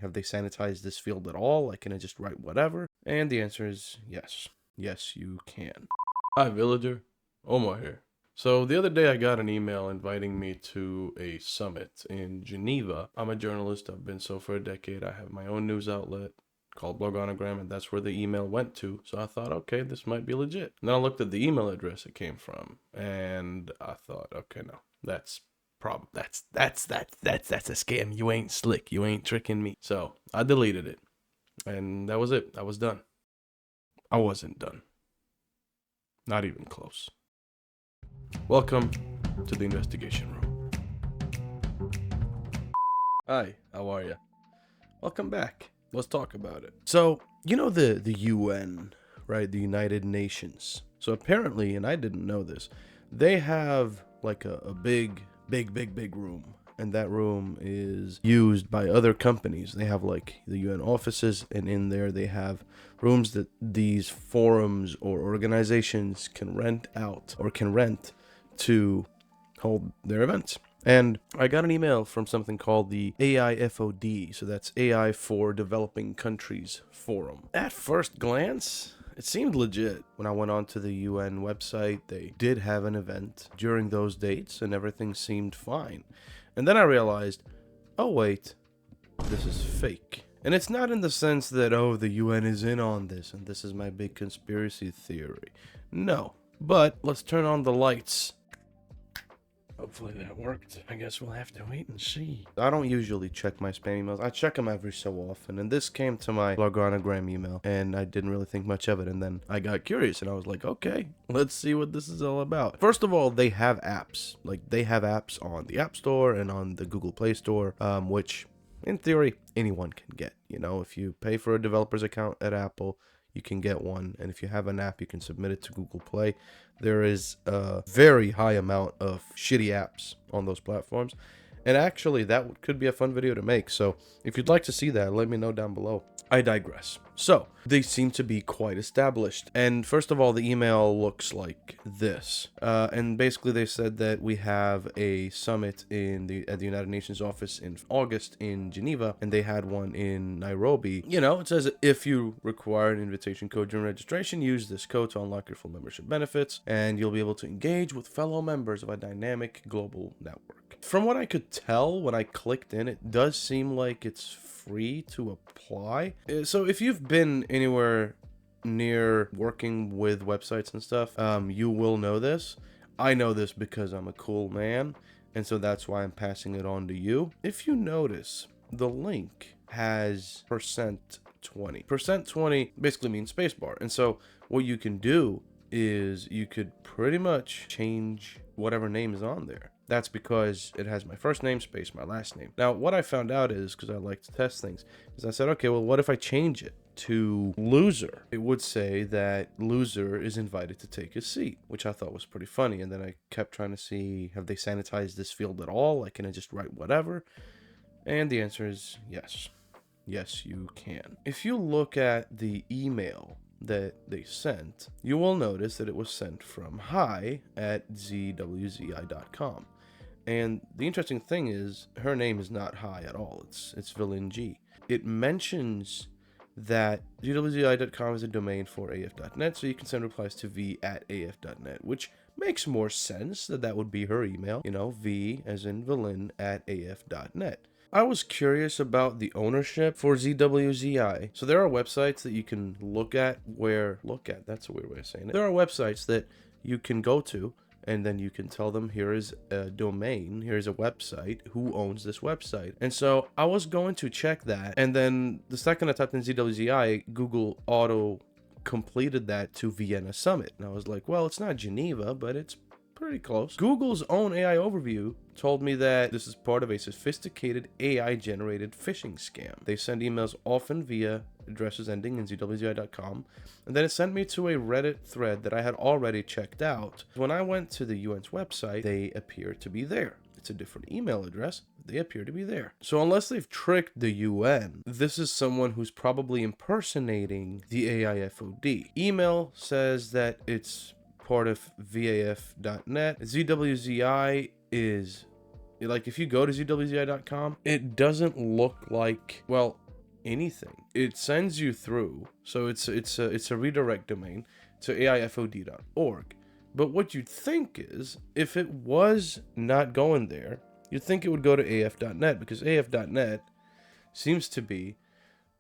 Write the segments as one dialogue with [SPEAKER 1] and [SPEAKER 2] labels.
[SPEAKER 1] Have they sanitized this field at all? Like, can I just write whatever? And the answer is yes. Yes, you can. Hi, villager. Omar here. So the other day I got an email inviting me to a summit in Geneva. I'm a journalist. I've been so for a decade. I have my own news outlet called Blogonogram, and that's where the email went to. So I thought, okay, this might be legit. And then I looked at the email address it came from, and I thought, okay, no, that's a scam. You ain't slick. You ain't tricking me. So I deleted it, and that was it. I was done. I wasn't done. Not even close. Welcome to the investigation room. Hi, how are you? Welcome back. Let's talk about it. So, you know the UN, right? The United Nations. So apparently, and I didn't know this, they have like a big room. And that room is used by other companies. They have like the UN offices, and in there they have rooms that these forums or organizations can rent out or can rent to hold their events. And I got an email from something called the AIFOD, so that's AI for Developing Countries Forum. At first glance, it seemed legit. When I went onto the UN website, they did have an event during those dates, and everything seemed fine. And then I realized, oh wait, this is fake. And it's not in the sense that, oh, the UN is in on this, and this is my big conspiracy theory. No. But let's turn on the lights. Hopefully that worked. I guess we'll have to wait and see. I don't usually check my spam emails. I check them every so often. And this came to my Blogonogram email, and I didn't really think much of it. And then I got curious, and I was like, okay, let's see what this is all about. First of all, they have apps. Like, they have apps on the App Store and on the Google Play Store, which, in theory, anyone can get. You know, if you pay for a developer's account at Apple, you can get one, and if you have an app, you can submit it to Google Play. There is a very high amount of shitty apps on those platforms, and actually that could be a fun video to make. So if you'd like to see that, let me know down below. I digress. So they seem to be quite established, and first of all, the email looks like this, and basically they said that we have a summit at the United Nations office in August in Geneva, and they had one in Nairobi. You know, it says if you require an invitation code during registration, use this code to unlock your full membership benefits, and you'll be able to engage with fellow members of a dynamic global network. From what I could tell when I clicked in, it does seem like it's free to apply. So if you've been anywhere near working with websites and stuff, you will know this. I know this because I'm a cool man, and so that's why I'm passing it on to you. If you notice, the link has %20. %20 basically means spacebar, and so what you can do is you could pretty much change whatever name is on there. That's because it has my first name space my last name. Now, what I found out is, because I like to test things, is I said, okay, well, what if I change it to loser? It would say that loser is invited to take a seat, which I thought was pretty funny. And then I kept trying to see, have they sanitized this field at all? Like, can I just write whatever? And the answer is yes. Yes, you can. If you look at the email that they sent, you will notice that it was sent from hi@zwzi.com. And the interesting thing is, her name is not Hi at all. It's Villain G. It mentions that zwzi.com is a domain for af.net, so you can send replies to v@af.net, which makes more sense that would be her email. You know, v as in villain @af.net. I was curious about the ownership for ZWZI. So there are websites that you can look at, that's a weird way of saying it. There are websites that you can go to, and then you can tell them, here is a domain, here is a website, who owns this website. And so I was going to check that, and then the second I typed in ZWZI, Google auto completed that to Vienna Summit. And I was like, well, it's not Geneva, but it's pretty close. Google's own AI overview told me that this is part of a sophisticated AI-generated phishing scam. They send emails often via addresses ending in zwzi.com, and then it sent me to a Reddit thread that I had already checked out. When I went to the UN's website, they appear to be there. It's a different email address. They appear to be there. So unless they've tricked the UN, this is someone who's probably impersonating the AIFOD. Email says that it's part of VAF.net. ZWZI is, like, if you go to zwzi.com, it doesn't look like, well, anything. It sends you through. So it's a redirect domain to AIFOD.org. But what you'd think is, if it was not going there, you'd think it would go to AF.net, because AF.net seems to be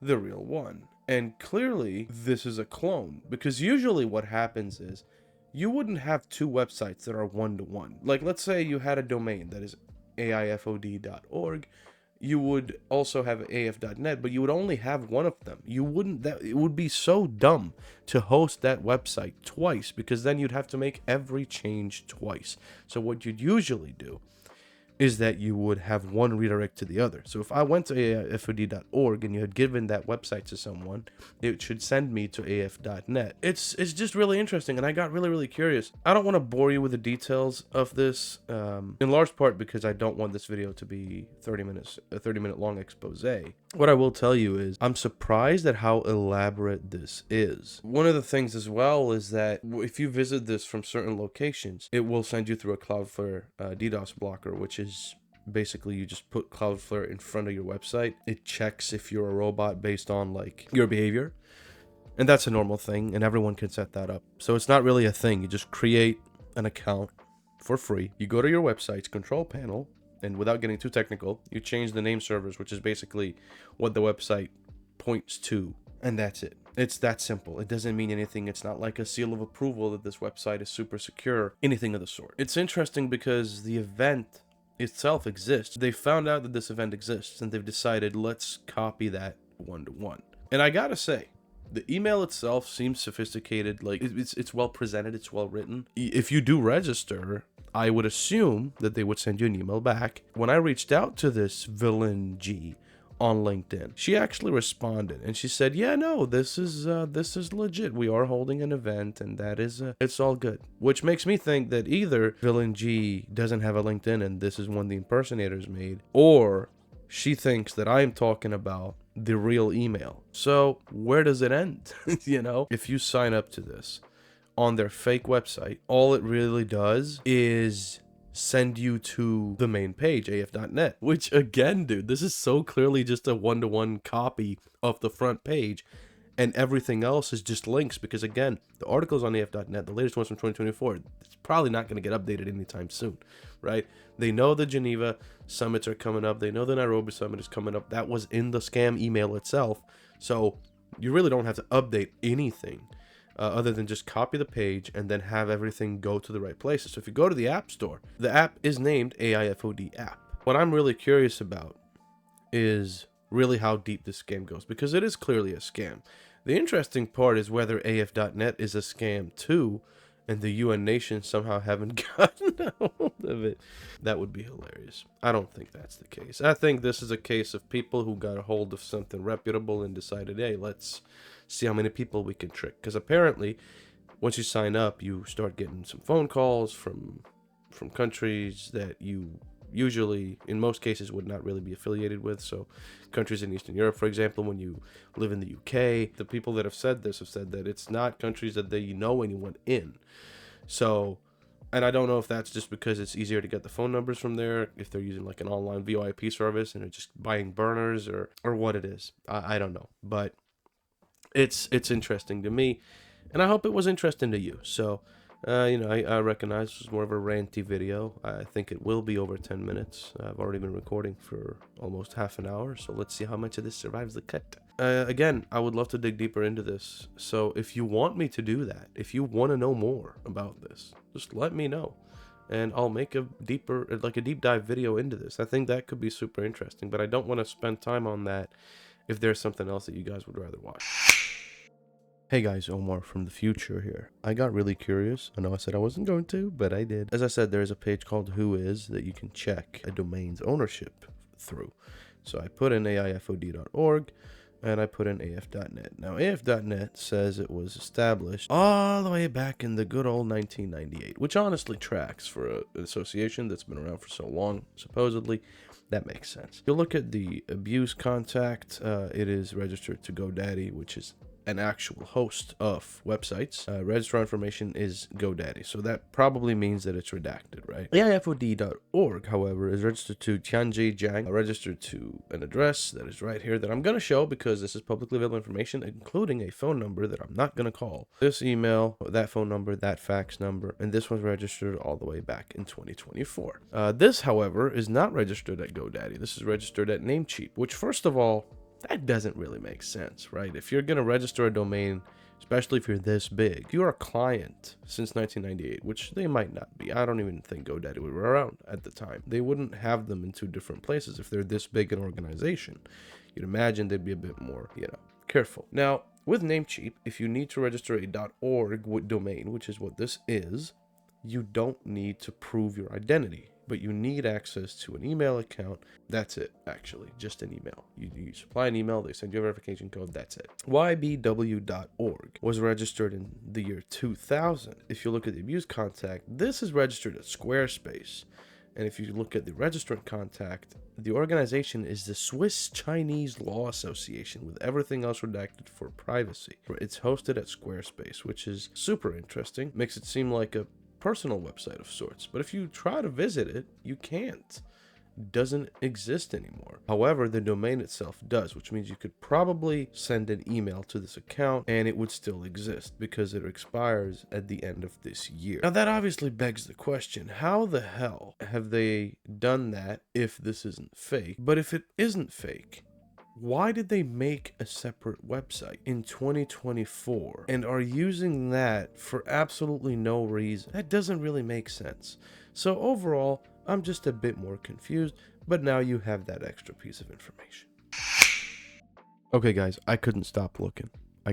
[SPEAKER 1] the real one. And clearly, this is a clone, because usually what happens is, you wouldn't have two websites that are one-to-one. Like, let's say you had a domain that is AIFOD.org. You would also have AF.net, but you would only have one of them. You wouldn't, it would be so dumb to host that website twice, because then you'd have to make every change twice. So what you'd usually do is that you would have one redirect to the other. So if I went to AFOD.org and you had given that website to someone, it should send me to AF.net. It's just really interesting, and I got really curious. I don't want to bore you with the details of this, in large part because I don't want this video to be 30 minutes, a 30-minute long expose. What I will tell you is I'm surprised at how elaborate this is. One of the things as well is that if you visit this from certain locations, it will send you through a Cloudflare DDoS blocker, which is basically you just put Cloudflare in front of your website. It checks if you're a robot based on like your behavior, and that's a normal thing, and everyone can set that up. So it's not really a thing. You just create an account for free. You go to your website's control panel, and without getting too technical, you change the name servers, which is basically what the website points to, and that's it. It's that simple. It doesn't mean anything. It's not like a seal of approval that this website is super secure, anything of the sort. It's interesting because the event itself exists. They found out that this event exists, and they've decided, let's copy that one-to-one. And I gotta say, the email itself seems sophisticated. Like, it's well presented, it's well written. If you do register, I would assume that they would send you an email back. When I reached out to this villain G on LinkedIn, she actually responded, and she said, yeah, no, this is legit. We are holding an event, and that is it's all good. Which makes me think that either villain G doesn't have a LinkedIn and this is one the impersonators made, or she thinks that I'm talking about the real email. So where does it end? You know, if you sign up to this on their fake website, all it really does is send you to the main page, AF.net, which again, dude, this is so clearly just a one-to-one copy of the front page, and everything else is just links, because again, the articles on AF.net, the latest ones from 2024, it's probably not going to get updated anytime soon, right? They know the Geneva summits are coming up. They know the Nairobi summit is coming up. That was in the scam email itself. So you really don't have to update anything other than just copy the page and then have everything go to the right places. So if you go to the App Store, the app is named AIFOD app. What I'm really curious about is really how deep this scam goes, because it is clearly a scam. The interesting part is whether AF.net is a scam too, and the UN nations somehow haven't gotten a hold of it. That would be hilarious. I don't think that's the case. I think this is a case of people who got a hold of something reputable and decided, hey, let's see how many people we can trick. Because apparently, once you sign up, you start getting some phone calls from countries that you usually, in most cases, would not really be affiliated with. So countries in Eastern Europe, for example, when you live in the UK, the people that have said this have said that it's not countries that they know anyone in. So, and I don't know if that's just because it's easier to get the phone numbers from there, if they're using like an online VoIP service and are just buying burners, or what it is. I don't know, but it's interesting to me, and I hope it was interesting to you. So I recognize this was more of a ranty video. I think it will be over 10 minutes. I've already been recording for almost half an hour, so let's see how much of this survives the cut. Again, I would love to dig deeper into this, so if you want me to do that, if you want to know more about this, just let me know, and I'll make a deep dive video into this. I think that could be super interesting, but I don't want to spend time on that if there's something else that you guys would rather watch. Hey guys, Omar from the future here. I got really curious. I know I said I wasn't going to, but I did. As I said, there is a page called Whois that you can check a domain's ownership through. So I put in AIFOD.org and I put in AF.net. Now AF.net says it was established all the way back in the good old 1998, which honestly tracks for an association that's been around for so long, supposedly. That makes sense. You'll look at the abuse contact. It is registered to GoDaddy, which is an actual host of websites. Registrar information is GoDaddy, so that probably means that it's redacted, right? AIFOD.org, however, is registered to Tianji Jiang, registered to an address that is right here that I'm going to show because this is publicly available information, including a phone number that I'm not going to call. This email, that phone number, that fax number, and this was registered all the way back in 2024. This, however, is not registered at GoDaddy. This is registered at Namecheap, which, first of all, that doesn't really make sense, right? If you're going to register a domain, especially if you're this big, if you're a client since 1998, which they might not be. I don't even think GoDaddy were around at the time. They wouldn't have them in two different places if they're this big an organization. You'd imagine they'd be a bit more, careful. Now, with Namecheap, if you need to register a .org domain, which is what this is, you don't need to prove your identity. But you need access to an email account. That's it, actually, just an email. You supply an email, they send you a verification code, that's it. YBW.org was registered in the year 2000. If you look at the abuse contact, this is registered at Squarespace. And if you look at the registrant contact, the organization is the Swiss Chinese Law Association, with everything else redacted for privacy. It's hosted at Squarespace, which is super interesting. Makes it seem like a personal website of sorts, but if you try to visit it, you can't. It doesn't exist anymore. However, the domain itself does, which means you could probably send an email to this account and it would still exist because it expires at the end of this year. Now that obviously begs the question, how the hell have they done that if this isn't fake? But if it isn't fake, why did they make a separate website in 2024 and are using that for absolutely no reason? That doesn't really make sense. So overall, I'm just a bit more confused, but now you have that extra piece of information. Okay guys, I couldn't stop looking. I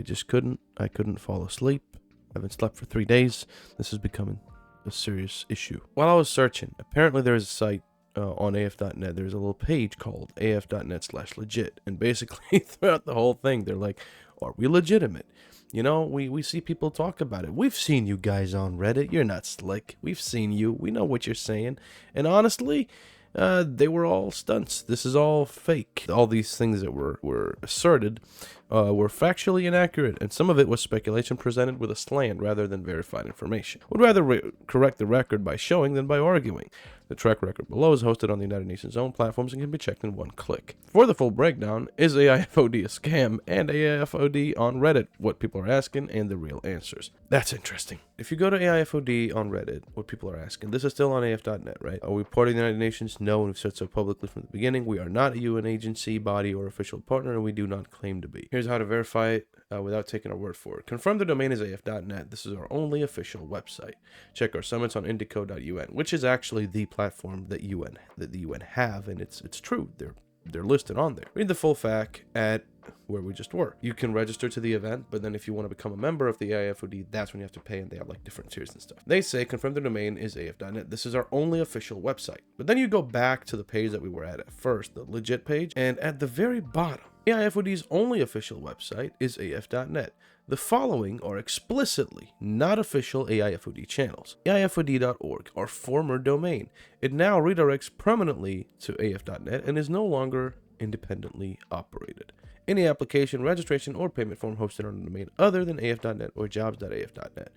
[SPEAKER 1] just couldn't. I couldn't fall asleep. I haven't slept for 3 days. This is becoming a serious issue. While I was searching, apparently there is a site on AF.net, there's a little page called AF.net/legit, and basically throughout the whole thing, they're like, are we legitimate? We see people talk about it. We've seen you guys on Reddit. You're not slick. We've seen you. We know what you're saying. And honestly, they were all stunts. This is all fake. All these things that were asserted were factually inaccurate, and some of it was speculation presented with a slant rather than verified information. Would rather correct the record by showing than by arguing. The track record below is hosted on the United Nations own platforms and can be checked in one click. For the full breakdown, is AIFOD a scam, and AIFOD on Reddit, what people are asking and the real answers. That's interesting. If you go to AIFOD on Reddit, what people are asking, this is still on AF.net, right? Are we part of the United Nations? No, and we've said so publicly from the beginning. We are not a UN agency, body, or official partner, and we do not claim to be. Here's how to verify it without taking our word for it. Confirm the domain is AF.net. This is our only official website. Check our summits on indico.un, which is actually the platform that the UN have, and it's true. They're listed on there. Read the full FAQ at where we just were. You can register to the event, but then if you want to become a member of the AIFOD, that's when you have to pay, and they have like different tiers and stuff. They say confirm the domain is AF.net. This is our only official website. But then you go back to the page that we were at first, the legit page, and at the very bottom, AIFOD's only official website is AF.net. The following are explicitly not official AIFOD channels. AIFOD.org, our former domain. It now redirects permanently to AF.net and is no longer independently operated. Any application, registration, or payment form hosted on a domain other than AF.net or jobs.af.net.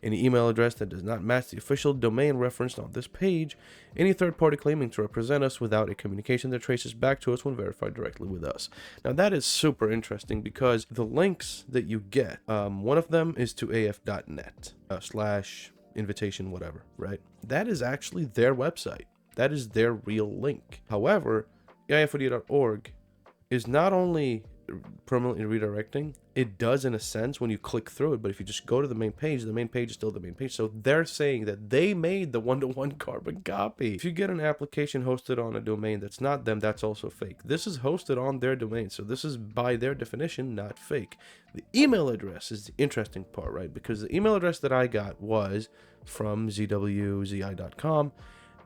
[SPEAKER 1] Any email address that does not match the official domain referenced on this page. Any third party claiming to represent us without a communication that traces back to us when verified directly with us. Now that is super interesting because the links that you get, one of them is to AF.net / invitation, whatever, right? That is actually their website. That is their real link. However, AIFOD.org is not only permanently redirecting, it does in a sense when you click through it, but if you just go to the main page is still the main page. So they're saying that they made the one-to-one carbon copy. If you get an application hosted on a domain that's not them, that's also fake. This is hosted on their domain, so this is by their definition not fake. The email address is the interesting part, right? Because the email address that I got was from zwzi.com,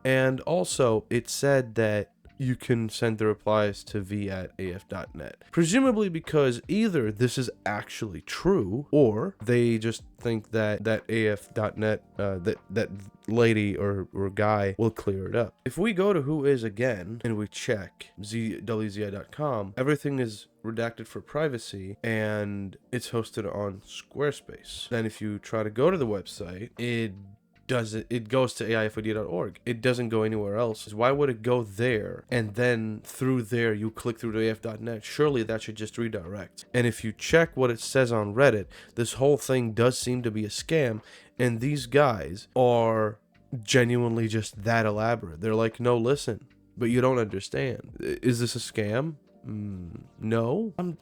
[SPEAKER 1] and also it said that you can send the replies to v@af.net. Presumably because either this is actually true, or they just think that af.net, that lady or guy will clear it up. If we go to who is again and we check wzi.com, everything is redacted for privacy and it's hosted on Squarespace. Then if you try to go to the website, it goes to AIFOD.org. It doesn't go anywhere else. Why would it go there and then through there you click through to AF.net? Surely that should just redirect. And if you check what it says on Reddit, this whole thing does seem to be a scam, and these guys are genuinely just that elaborate. They're like, no, listen, but you don't understand. Is this a scam? No. I'm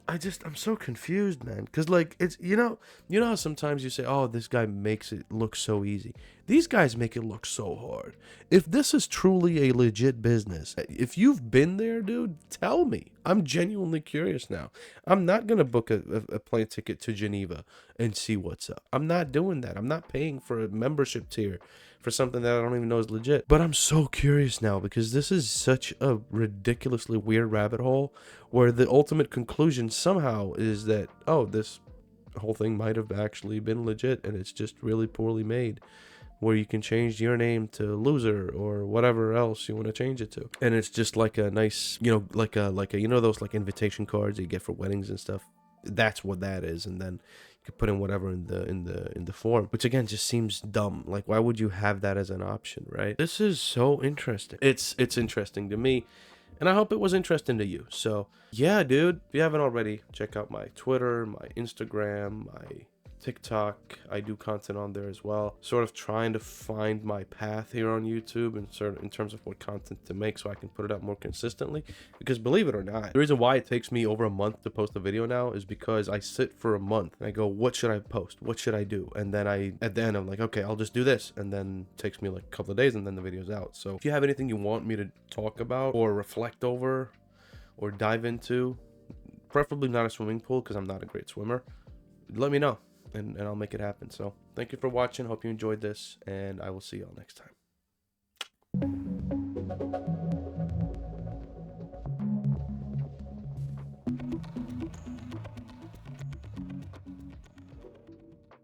[SPEAKER 1] so confused, man, because like, it's you know how sometimes you say, oh, this guy makes it look so easy. These guys make it look so hard. If this is truly a legit business, if you've been there, dude, tell me. I'm genuinely curious now. I'm not gonna book a plane ticket to Geneva and see what's up. I'm not doing that. I'm not paying for a membership tier for something that I don't even know is legit. But I'm so curious now, because this is such a ridiculously weird rabbit hole where the ultimate conclusion somehow is that, oh, this whole thing might have actually been legit and it's just really poorly made, where you can change your name to loser or whatever else you want to change it to. And it's just like a nice, like a those like invitation cards you get for weddings and stuff. That's what that is. And then you could put in whatever in the form, which again just seems dumb. Like, why would you have that as an option, right? This is so interesting. It's interesting to me, and I hope it was interesting to you. So yeah, dude, if you haven't already, check out my Twitter, my Instagram, my TikTok. I do content on there as well, sort of trying to find my path here on YouTube in terms of what content to make so I can put it out more consistently. Because believe it or not, the reason why it takes me over a month to post a video now is because I sit for a month and I go, what should I post? What should I do? And then at the end I'm like, okay, I'll just do this, and then it takes me like a couple of days and then the video's out. So if you have anything you want me to talk about or reflect over or dive into, preferably not a swimming pool because I'm not a great swimmer, let me know. And I'll make it happen. So thank you for watching. Hope you enjoyed this, and I will see y'all next time.